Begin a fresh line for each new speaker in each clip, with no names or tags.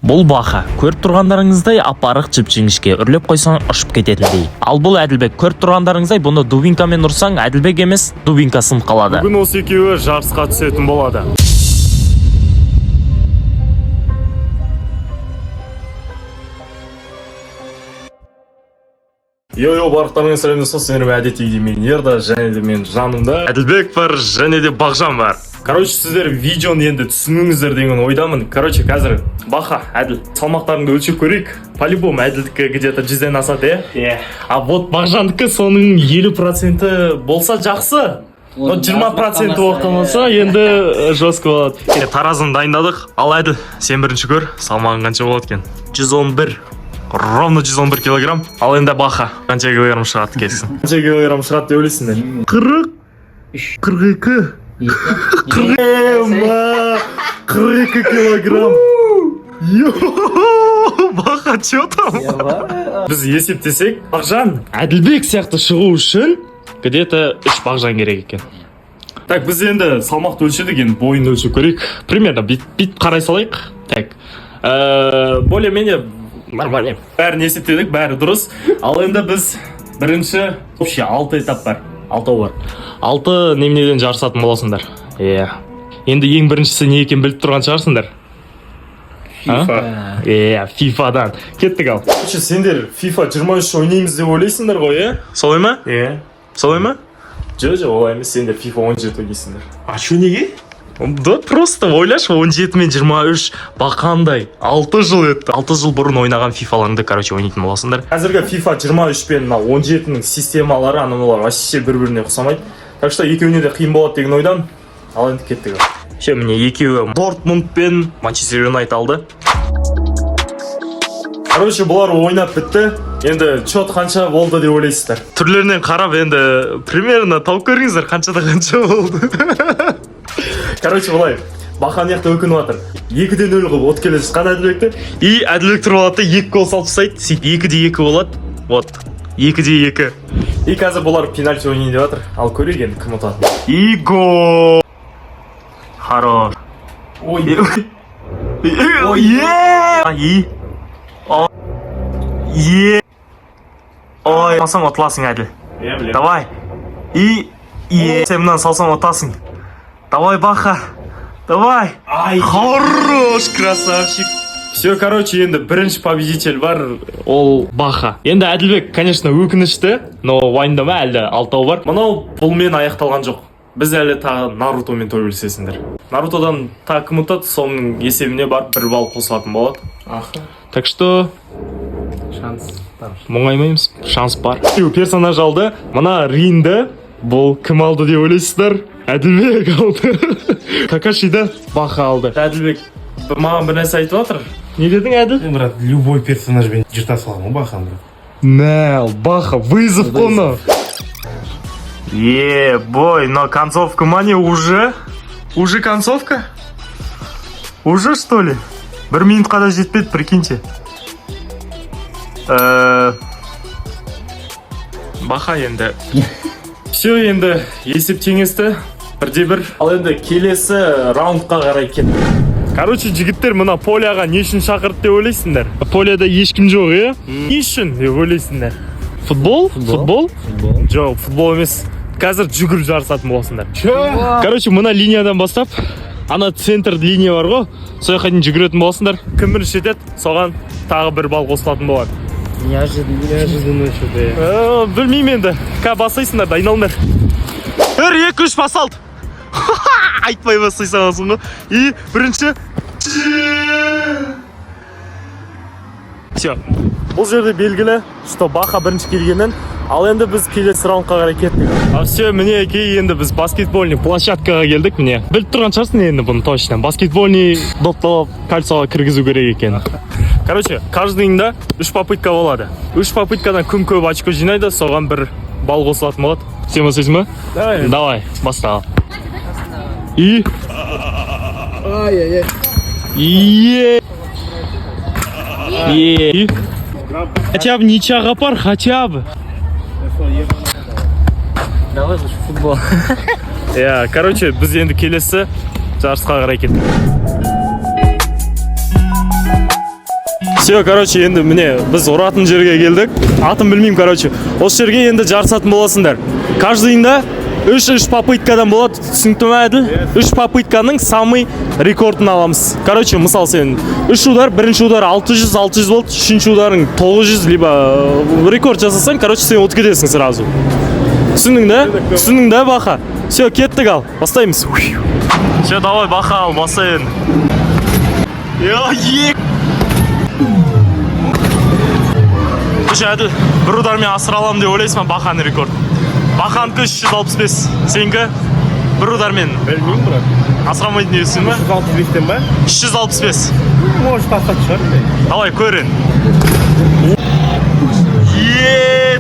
Бұл баха. Көріп тұрғандарыңыздай апарық жіп-жіңішке үрлеп қойсаң ұшып кететіндей. Ал бұл Әділбек. Көріп тұрғандарыңыздай бұны дубинкамен ұрсаң Әділбек емес, дубинка сынып қалады.
Бүгін осы екеуі жарысқа түсетін болады. Йо-йо, барлықтарыңыз сәлеметсіздер. Сіздермен әдеттегідей мен Ерда және де мен жанымда Әділбек бар және де Бағжан бар. Короче, сіздер видеоны енді түсініңіздер деген ойдамын. Короче, қазір Баха, Әділ, салмақтарыңды өлшеп көрейік. По-любому Әділдікі где-то 100-ден асады, А вот Бағжандікі соның 50% болса жақсы. 20% оқымаса енді жоскі болады. Таразын дайындадық. Ал Әділ, сен бірінші көр. Салмағың қанша болады екен? 111. Ровно 111 килограмм. Ал енді Баха, қанша килограмм шығады кесін? Қанша килограмм шығады деп ойлайсыңдар? 42 42 килограмм. Баха, че там? Біз есептесек, Бағжан Әділбек сияқты шығу үшін где-то 3 Бағжан керек екен. Так, біз енді салмақты өлшедік, енді бойын өлшеп көрейік. Примерно бит қарай салайық. Так, более-менее бәрін есептедік, бәрі дұрыс. Ал енді біз бірінші 6 этап бар. 6 неменеден жарысатын боласыңдар. Енді ең біріншісі не екен біліп тұрған шығарсыңдар. FIFA. FIFA-дан. Кеттік ал. Сендер FIFA 23 ойнаймыз деп ойлайсыңдар ғой, Солай ма? Солай ма? Жоқ, олай емес, сендер FIFA 17 ойнайсыңдар. А что неге? Да просто ойлашы, 17 мен 23 бақандай 6 жыл өтті. 6 жыл бұрын ойнаған FIFA-ларыңды, ойнайтын боласыңдар. Қазіргі FIFA 23 пен 17-нің системалары, аналар вообще бір-біріне ұқсамайды. Так что екеуіне де қиын болады деген ойдан. Ал енді кеттік. Ще міне екеуі Дортмунд пен Манчестер Юнайтед алды. Бұлар ойнап бітті. Енді чот қанша болды деп ойлайсыздар? Түрлерінен қарап енді примерно тауып көріңіздер қаншада қанша болды. Бұлай, Бахан яқты өкініп атыр. 2-де 0 қылып от келе шыққан Әділбекті. И Әділбек тұрып алады, 2 гол салып тастайды. Сөйтіп 2-де 2 болады. Вот, 2-де 2. И қазір бұлар пенальти ойнайын деп атыр. Ал көрейік енді кім ұтады. И гол. Хорош. Ой. Ой, салсам ұтыласың, Әділ. Давай. И сен мұнан салсам ұтасың. Давай, Баха. Давай. Хорош, красавчик. Все, енді бірінші победитель бар, ол Баха. Енді Әділбек, конечно, өкінішті, но уайымдама, әлі 6 бар. Мынау бұлмен аяқталған жоқ. Біз әлі тағы Нарутомен төбелесесіңдер. Нарутодан тағы кім ұтады, соның есебіне бар 1 балл қосылатын болады. Так что шанс бар. Мұңаймаймыз, шанс бар. Персонаж алды. Мына Ринді бұл кім алды деп ойлайсыздар? Әділбек алды. Какашиді Баха алды. Әділбек маған бір нәрсе айтып отыр. Не дедің, Әділ?
Брат, любой персонажбен жырта саламын, Бахан, брат.
Нәл, Баха, вызов оны. Бой, но концовка мани уже? Уже концовка? Уже, что ли? 1 минутқа да жетпеді, прикиньте. Баха енді. Все, енді есеп теңесті. 1-1. Ал енді келесі раундқа қарай кет. Жігіттер, мына поляға не үшін шақырды деп ойлайсыңдар? Поляда ешкім жоқ, Не үшін деп ойлайсыңдар? Футбол? Жоқ, футбол емес. Қазір жүгіріп жарысатын боласыңдар. Мына линиядан бастап, ана центр линия бар ғой, сояққа дейін жүгіретін боласыңдар. Кім бірінші жетеді, соған тағы 1 балл қосылатын болады.
Неожиданно что-то.
Білмеймін енді. Басайсыңдар, дайындалыңдар. 2-3 басалды. Айтпай басай саласың ғой. И бірінші. Все. Бұл жерде белгілі, что Баха бірінші келгеннен. Ал енді біз келесі раундқа қарай кеттік. Все, міне енді біз баскетбольный площадкаға келдік, міне. Біліп тұрған шығарсың енді бұны точно. Баскетбольный допталап кольцоға кіргізу керек екен. Каждыйында 3 попытка болады. 3 попыткадан кім көп очко жинайды, соған 1 балл қосылатын болады. Сен басайсың ба? Давай, бастал. И... Хотя бы ничего пар, хотя бы.
Давай лучше футбол.
Біз енді келесі жарысқа қарай кеттік. Все, короче, енді міне біз ұратын жерге келдік. Атын білмеймін, короче. Осы жерге енді жарысатын боласыңдар. Каждыйында 3 попыткадан болады, түсінікті ме әділ? 3 попытканың самый рекордын аламыз. Короче, мысал сен 3 удар, бірінші удар 600 болды, үшінші ударың 900, либо рекорд жасасаң, короче, сен ұтып кетесің сразу. Түсіндің да, Баха? Все, кеттік ал, бастаймыз. Все, давай, Баха ал, басайын. Әділ, бір удармен асыра аламын деп ойлайсың ба Баханың рекорд? Баханыкі 365, сенікі бір удармен
Білмеймін, брат.
асыра алмайтын дейсің ба?
365-тен ба?
365.
Может, тастат шығар.
Давай, көрін.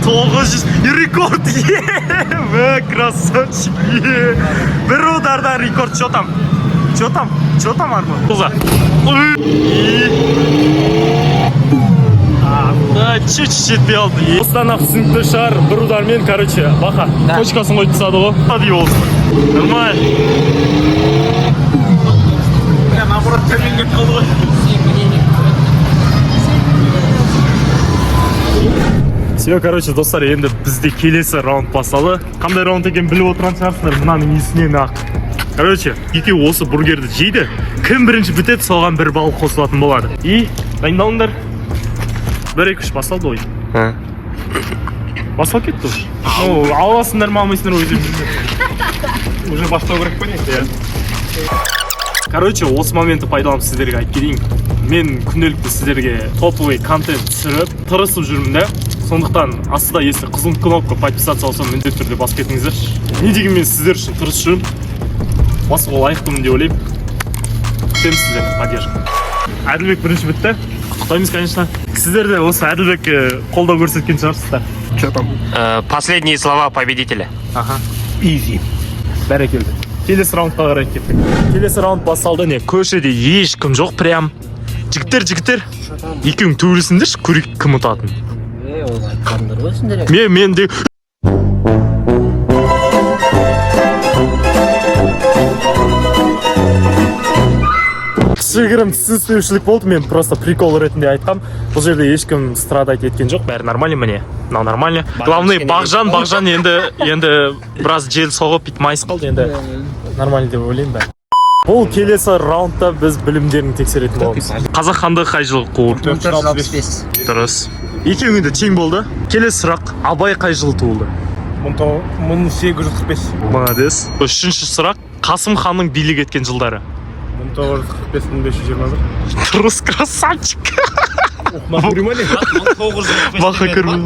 900 рекорд, красавчик, бір удардан рекорд, что там армы? Ұза. Чуть-чуть жетпей алды. Осыдан ақ түсінікті шығар, бір удармен, короче, Баха, точкасын қойып тастады ғой. Хadi болсын. Нормально. Наоборот, төмен кеп қалды ғой. Все, короче, достар, енді бізде келесі раунд басталды. Қандай раунд екен біліп отырған шығарсыздар, мынаның есінен ақ. Короче, екеуі осы бургерді жейді. Кім бірінші бітеді, соған бір балл қосылатын болады. И, дайындалыңдар. 1-2-3 басталды ой. Бастал кетті ғой. Аласыңдар ма алмайсыңдар өзі білмейді.
Уже бастау керек па не?
Короче, осы моментті пайдаланып сіздерге айтып кетейін. Мен күнделікті сіздерге топовый контент түсіріп, тырысып жүрмін да. Сондықтан астыда если қызыл кнопка подписаться болса, міндетті түрде басып кетіңіздер. Не дегенмен сіздер үшін тырысып жүрмін. Басуға лайықтымын деп ойлаймын. Күтемін сіздердің поддержка. Әділбек бірінші бітті. Құттықтаймыз, конечно. Сіздер де осы Әділбекке қолдау көрсеткен шығарсыздар.
Что там?
Последние слова победителя.
Аха.
Easy.
Бәрекелді. Келесі раундқа қарай кеттік. Келесі раунд басталды. Не, көшеде ешкім жоқ прям. Жігіттер. Екеуің төбелесіңдерші, көрейік кім ұтатын.
Ол айтқандар ғой сендер.
Мен де кішігірім түсініспеушілік болды, мен просто прикол ретінде айтқам. Бұл жерде ешкім страдать еткен жоқ, бәрі нормально міне. Мынау нормально. Главный Бағжан енді біраз жел соғып бит майыс қалды, енді нормально деп ойлаймын бәрі. Бұл келесі раундта біз білімдерін тексеретін боламыз. Қазақ хандығы қай жылы құрылды?
1465.
Дұрыс. Екеуіңе де тең болды. келесі сұрақ, Абай қай жылы туылды?
1845.
Молодец. Үшінші сұрақ, Қасым ханның билік еткен жылдары?
1945-1521.
Дұрыс, красавчик.
Мақы көрі ма не?
Мақы көрмей.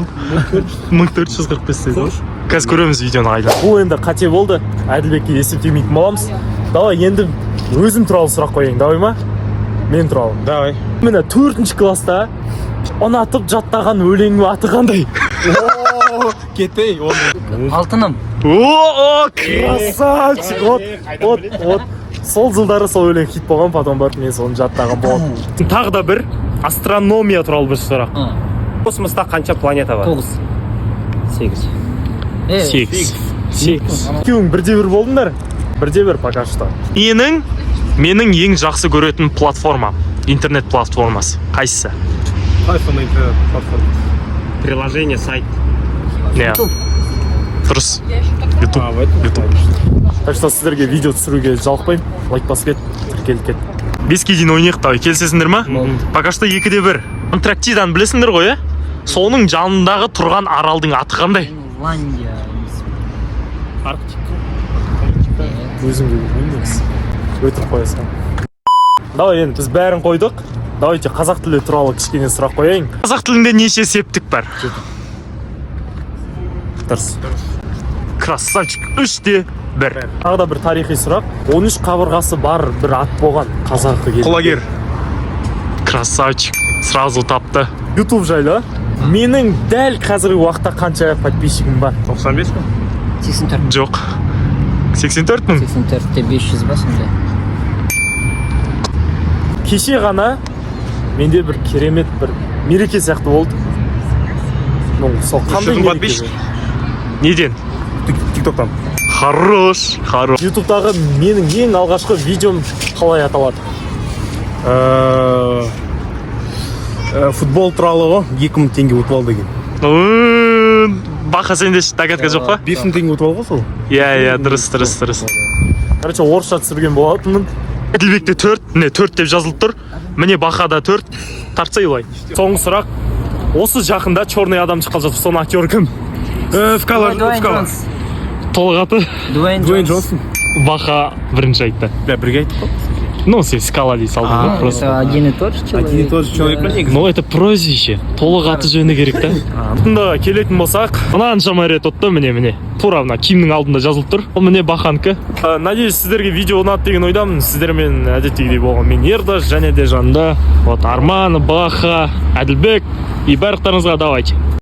1445 дейді. Қазір көреміз видеоны қайда. Бұл енді қате болды. Әділбекке есептемейтін боламыз. Давай енді өзім туралы сұрақ қояйын, давай ма? Мен туралы.
Давай.
Міне 4-ші класста ұнатып жаттаған өлеңнің аты қандай?
Кетпей.
Алтыным.
О, красавчик. Вот. Сол жылдары сол өлең хит болған, потом барып мен соны жаттаған болатын. Тағы да бір астрономия туралы бір сұрақ.
Космоста қанша планета бар?
9. 8.
8. Екеуің бірде-бір болдыңдар? Бірде-бір пока что. Менің ең жақсы көретін платформа, интернет платформасы қайсысы?
iPhone интернет платформа.
Приложение, сайт.
Не. Дұрыс. YouTube. Так что сіздерге видео түсіруге жалықпаймын. Лайк басып кет, тіркеліп кет. 5-ке дейін ойнайық, давай, келісесіңдер ма? Пока что 2-де 1. Антарктиданы білесіңдер ғой, соның жанындағы тұрған аралдың аты қандай?
Ландия.
Арктика.
Өзіңге білмейміз. Өтіріп қоясың. Давай, енді біз бәрін қойдық. Давайте қазақ тілі туралы кішкене сұрақ қояйын. Қазақ тілінде неше септік бар? Дұрыс. Красавчик. 3-де 1. Тағы да бір тарихи сұрақ. 13 қабырғасы бар бір ат болған қазақы келді.
Құлагер.
Красавчик. Сразу тапты. YouTube жайлы. Менің дәл қазіргі уақытта қанша подписчигім бар?
95 mi?
84.
Жоқ. 84 мың.
84-те 500 ба сонда?
Кеше ғана менде бір керемет бір мереке сияқты болды. Сол қандай мереке? Неден?
TikTok'tan.
Хорош. YouTube'дағы менің ең алғашқы видеом қалай аталады?
Футбол туралы ғой 2000 теңге ұтып ал деген.
Баха сенде догадка жоқ па?
5000 теңге ұтып ал ғой сол.
Иә, дұрыс. Короче, орысша түсірген болатынмын. Әділбекте 4 деп жазылып тұр. Міне Бахада 4. Тартса илай. Соңғы сұрақ. Осы жақында черный адам шыққан жатыр. Соның актері кім?
Скала.
Толық аты
Дуэйн Джонсон.
Баха бірінші айтты.
Бля, бірге айттық қой.
Ну, сен скала дей салдың ғой просто.
Это один и тот же человек?
Один и тот же человек па негізі?
Ну, это прозвище. Толық аты жөні керек та. Тұндаға келетін болсақ, мынаншама рет ұтты, міне. Тура мына киімнің алдында жазылып тұр. Ол міне Баханікі. Надеюсь, сіздерге видео ұнады деген ойдамын. Сіздермен әдеттегідей болған. Мен Ердаш және де жанында. Вот Арман, Баха, Әділбек и барлықтарыңызға давайте.